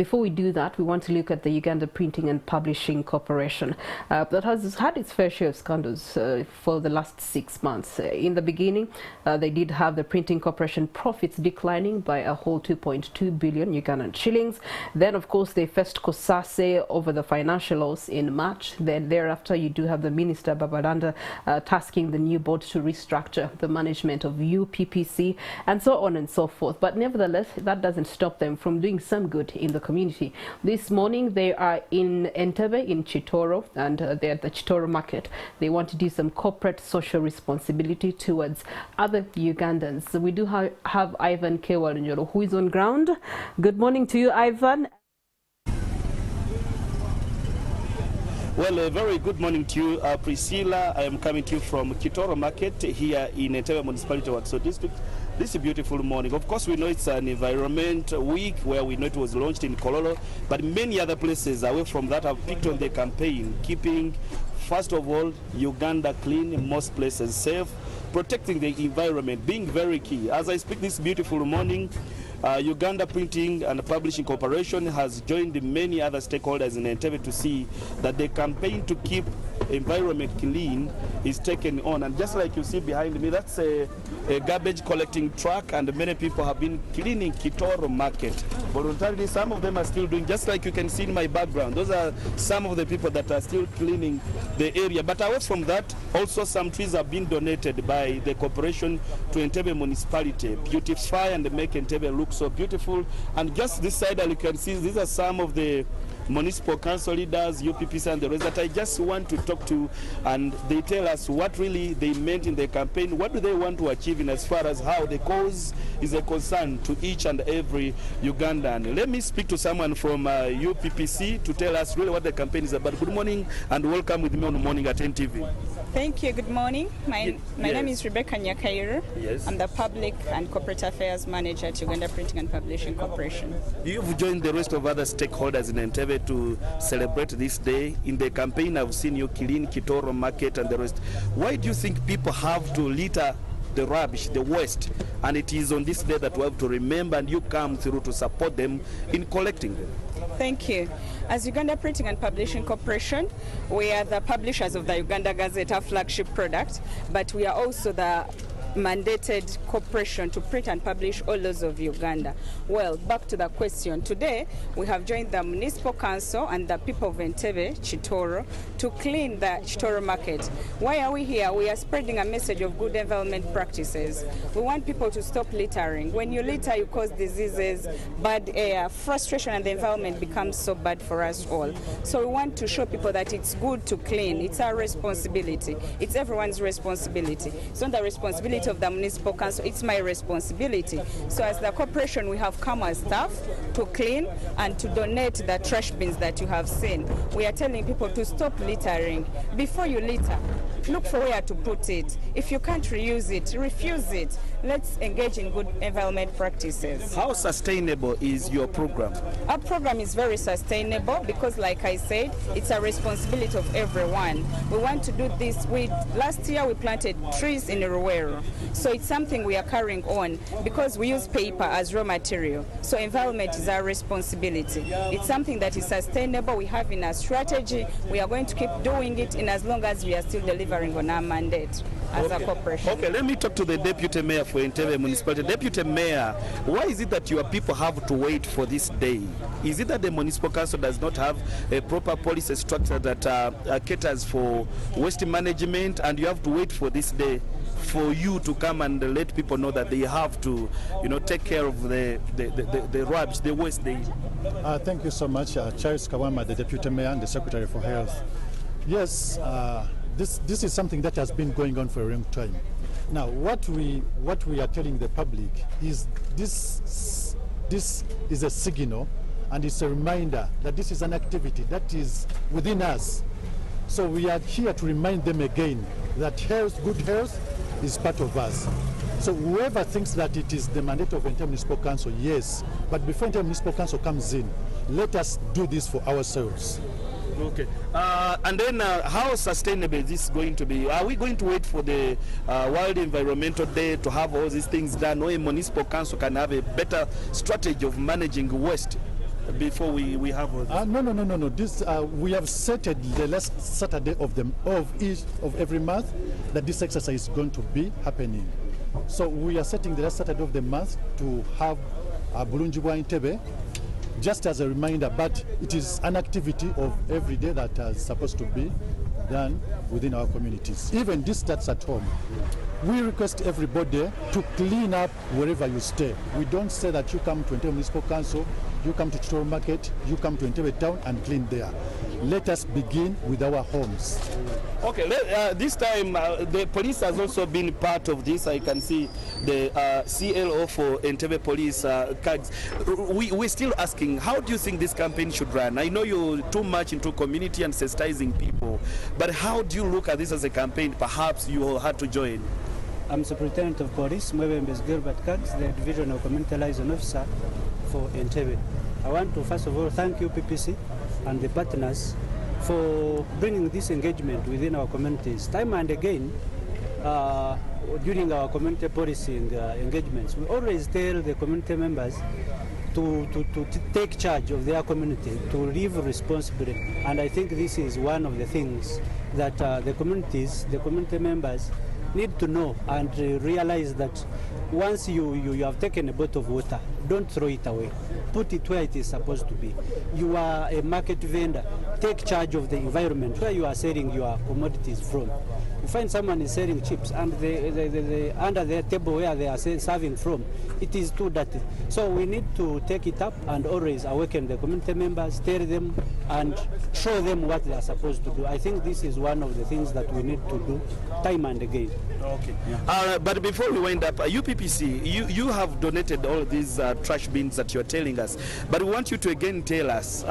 Before we do that, we want to look at the Uganda Printing and Publishing Corporation that has had its fair share of scandals for the last 6 months. In the beginning, they did have the Printing Corporation profits declining by a whole 2.2 billion Ugandan shillings. Then, of course, they faced Kosase over the financial loss in March. Then thereafter, you do have the Minister Babalanda tasking the new board to restructure the management of UPPC and so on and so forth. But nevertheless, that doesn't stop them from doing some good in the community. This morning they are in Entebbe in Kitoro, and they're at the Kitoro Market. They want to do some corporate social responsibility towards other Ugandans. So we do have Ivan Kewalunjolo, who is on ground. Good morning to you, Ivan. Well, a very good morning to you, Priscilla. I am coming to you from Kitoro Market here in Entebbe Municipality Watso District. This is a beautiful morning. Of course, we know it's an environment week where we know it was launched in Kololo, but many other places away from that have picked on the campaign, keeping, first of all, Uganda clean, most places safe, protecting the environment, being very key. As I speak this beautiful morning, Uganda Printing and Publishing Corporation has joined many other stakeholders in Entebbe to see that the campaign to keep environment clean is taken on. And just like you see behind me, that's a garbage collecting truck, and many people have been cleaning Kitoro Market. Voluntarily, some of them are still doing, just like you can see in my background. Those are some of the people that are still cleaning the area. But away from that, also some trees have been donated by the corporation to Entebbe Municipality, beautify and make Entebbe look so beautiful. And just this side, you can see these are some of the municipal council leaders, UPPC and the rest that I just want to talk to, and they tell us what really they meant in the campaign, what do they want to achieve in as far as how the cause is a concern to each and every Ugandan. Let me speak to someone from UPPC to tell us really what the campaign is about. Good morning and welcome with me on Morning at NTV. Thank you. Good morning. My name is Rebecca Nyakairo. Yes. I'm the Public and Corporate Affairs Manager at Uganda Printing and Publishing Corporation. You've joined the rest of other stakeholders in Entebbe to celebrate this day. In the campaign, I've seen you clean Kitoro Market and the rest. Why do you think people have to litter the rubbish, the waste, and it is on this day that we have to remember, and you come through to support them in collecting them? Thank you. As Uganda Printing and Publishing Corporation, we are the publishers of the Uganda Gazette, our flagship product, but we are also the mandated corporation to print and publish all laws of Uganda. Well, back to the question. Today, we have joined the Municipal Council and the people of Entebbe, Kitoro, to clean the Kitoro Market. Why are we here? We are spreading a message of good environment practices. We want people to stop littering. When you litter, you cause diseases, bad air, frustration, and the environment becomes so bad for us all. So we want to show people that it's good to clean. It's our responsibility. It's everyone's responsibility. It's not the responsibility of the Municipal Council, it's my responsibility. So as the corporation, we have come as staff to clean and to donate the trash bins that you have seen. We are telling people to stop littering. Before you litter, look for where to put it. If you can't reuse it, refuse it. Let's engage in good environment practices. How sustainable is your program? Our program is very sustainable because, like I said, it's a responsibility of everyone. We want to do this. Last year we planted trees in Ruwero. So it's something we are carrying on because we use paper as raw material. So environment is our responsibility. It's something that is sustainable. We have in our strategy. We are going to keep doing it in as long as we are still delivering on our mandate as a corporation. Okay, let me talk to the Deputy Mayor for Entebbe Municipality. Deputy Mayor, why is it that your people have to wait for this day? Is it that the Municipal Council does not have a proper policy structure that caters for waste management, and you have to wait for this day for you to come and let people know that they have to, take care of the rubbish, the waste they... Thank you so much, Charles Kawama, the Deputy Mayor and the Secretary for Health. Yes, this is something that has been going on for a long time. Now, what we are telling the public is this is a signal, and it's a reminder that this is an activity that is within us. So we are here to remind them again that good health is part of us. So whoever thinks that it is the mandate of Entebbe Municipal Council, yes, but before Entebbe Municipal Council comes in, let us do this for ourselves. Okay. And then how sustainable is this going to be? Are we going to wait for the World Environmental Day to have all these things done, or a municipal council can have a better strategy of managing waste? before we have all this? No. This we have set the last Saturday of every month that this exercise is going to be happening. So we are setting the last Saturday of the month to have Bulungi bwa Entebbe, just as a reminder, but it is an activity of every day that is supposed to be done within our communities. Even this starts at home. We request everybody to clean up wherever you stay. We don't say that you come to Entebbe Municipal Council, you come to Kitoro Market, you come to Entebbe Town and clean there. Let us begin with our homes. Okay, this time the police has also been part of this. I can see the CLO for Entebbe Police cards. We're still asking, how do you think this campaign should run? I know you're too much into community and sensitizing people, but how do you look at this as a campaign? Perhaps you had to join. I'm Superintendent of Police, Mwebembes Gilbert Kags, the Divisional Community Liaison Officer for Entebbe. I want to first of all thank you, PPC, and the partners for bringing this engagement within our communities. Time and again, during our community policing engagements, we always tell the community members to take charge of their community, to live responsibly. And I think this is one of the things that the community members need to know and realize that once you have taken a bottle of water, don't throw it away. Put it where it is supposed to be. You are a market vendor. Take charge of the environment where you are selling your commodities from. You find someone is selling chips and under their table where they are serving from, it is too dirty. So we need to take it up and always awaken the community members, tell them and show them what they are supposed to do. I think this is one of the things that we need to do time and again. Okay. Yeah. But before we wind up, UPPC, you have donated all these trash bins that you're telling us, but we want you to again tell us,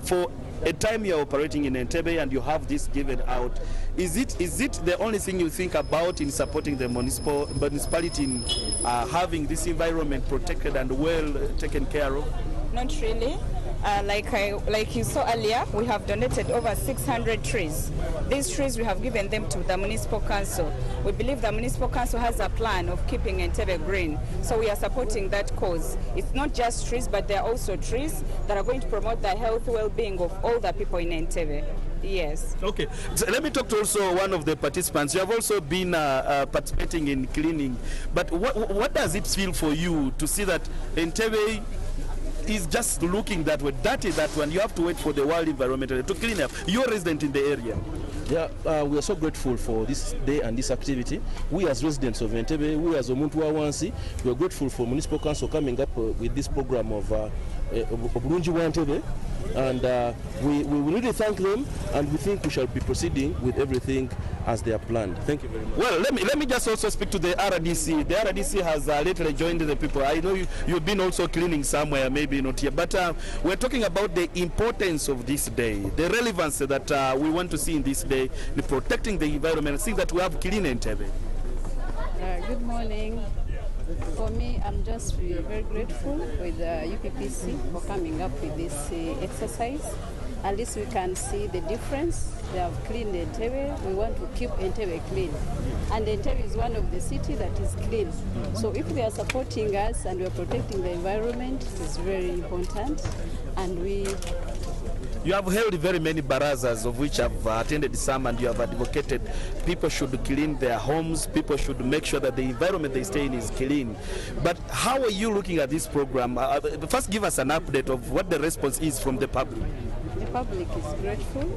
for a time you're operating in Entebbe and you have this given out, is it the only thing you think about in supporting the municipality in having this environment protected and well taken care of? Not really. Like you saw earlier, we have donated over 600 trees. These trees, we have given them to the municipal council. We believe the municipal council has a plan of keeping Entebbe green, so we are supporting that cause. It's not just trees, but there are also trees that are going to promote the health, well-being of all the people in Entebbe. Yes. Okay. So let me talk to also one of the participants. You have also been participating in cleaning, but what does it feel for you to see that Entebbe is just looking that way, dirty that one? You have to wait for the World Environment to clean up. You're a resident in the area. Yeah, we are so grateful for this day and this activity. We as residents of Entebbe, we as Omuntu wa Wansi, we are grateful for Municipal Council coming up with this program of Bulungi bwa Entebbe, and we really thank them, and we think we shall be proceeding with everything as they are planned. Thank you very much. Well, let me just also speak to the RDC. The RDC has lately joined the people. I know you've been also cleaning somewhere, maybe not here, but we're talking about the importance of this day, the relevance that we want to see in this day, the protecting the environment. I think that we have clean Entebbe. Good morning. For me, I'm just very grateful with UPPC for coming up with this exercise. At least we can see the difference. They have cleaned Entebbe. We want to keep Entebbe clean. And Entebbe is one of the cities that is clean. So if they are supporting us and we are protecting the environment, it's very important. And you have held very many barazas, of which I've attended some, and you have advocated people should clean their homes, people should make sure that the environment they stay in is clean. But how are you looking at this program? First, give us an update of what the response is from the public. The public is grateful,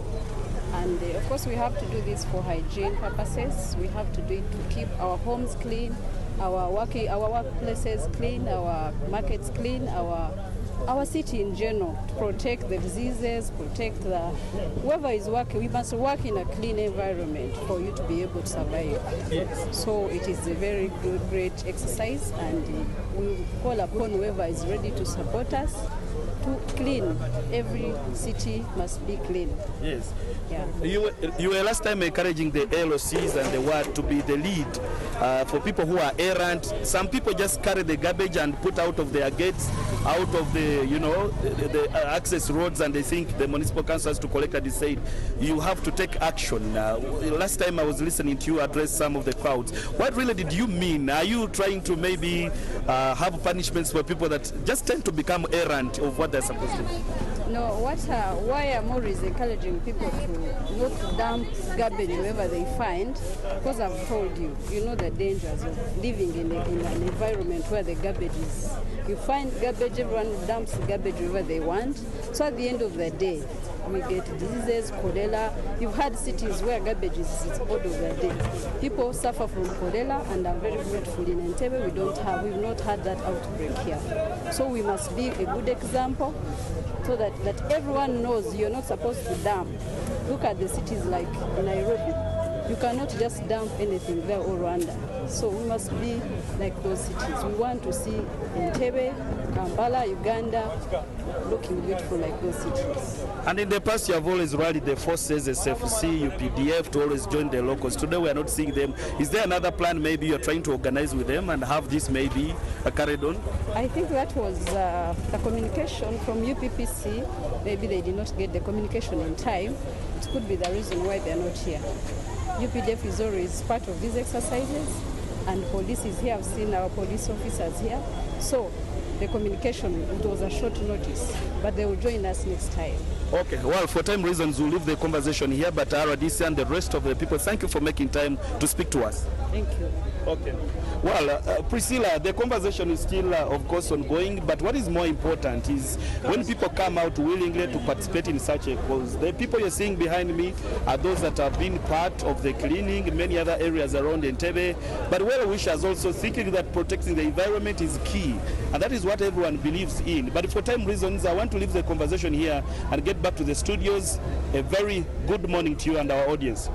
and of course we have to do this for hygiene purposes. We have to do it to keep our homes clean, our workplaces clean, our markets clean, our city in general, to protect the diseases, protect whoever is working. We must work in a clean environment for you to be able to survive. Yes. So it is a very good, great exercise, and we call upon whoever is ready to support us to clean. Every city must be clean. Yes. Yeah. You were last time encouraging the LOCs and the ward to be the lead for people who are errant. Some people just carry the garbage and put out of their gates, out of the the access roads, and they think the municipal council has to collect and decide. You have to take action. Last time I was listening to you address some of the crowds. What really did you mean? Are you trying to maybe have punishments for people that just tend to become errant of what what they're supposed to do. No, why I'm always encouraging people to not to dump garbage wherever they find, because I've told you, you know the dangers of living in an environment where the garbage is. You find garbage, everyone dumps garbage wherever they want. So at the end of the day, we get diseases, cholera. You've had cities where garbage is order of the day. People suffer from cholera, and I'm very grateful in Entebbe we've not had that outbreak here. So we must be a good example, so that everyone knows you're not supposed to dump. Look at the cities like Nairobi. You cannot just dump anything there or Rwanda. So we must be like those cities. We want to see Entebbe, Kampala, Uganda looking beautiful like those cities. And in the past, you have always rallied the forces, SFC, UPDF, to always join the locals. Today, we are not seeing them. Is there another plan maybe you're trying to organize with them and have this maybe carried on? I think that was the communication from UPPC. Maybe they did not get the communication in time. It could be the reason why they're not here. UPDF is always part of these exercises, and police is here. I've seen our police officers here. So the communication, it was a short notice, but they will join us next time. Okay, well, for time reasons, we'll leave the conversation here, but RDC and the rest of the people, thank you for making time to speak to us. Thank you. Okay. Well, Priscilla, the conversation is still, of course, ongoing, but what is more important is when people come out willingly to participate in such a cause. The people you're seeing behind me are those that have been part of the cleaning in many other areas around Entebbe, but well-wishers also thinking that protecting the environment is key, and that is what everyone believes in. But for time reasons, I want to leave the conversation here and get back to the studios. A very good morning to you and our audience.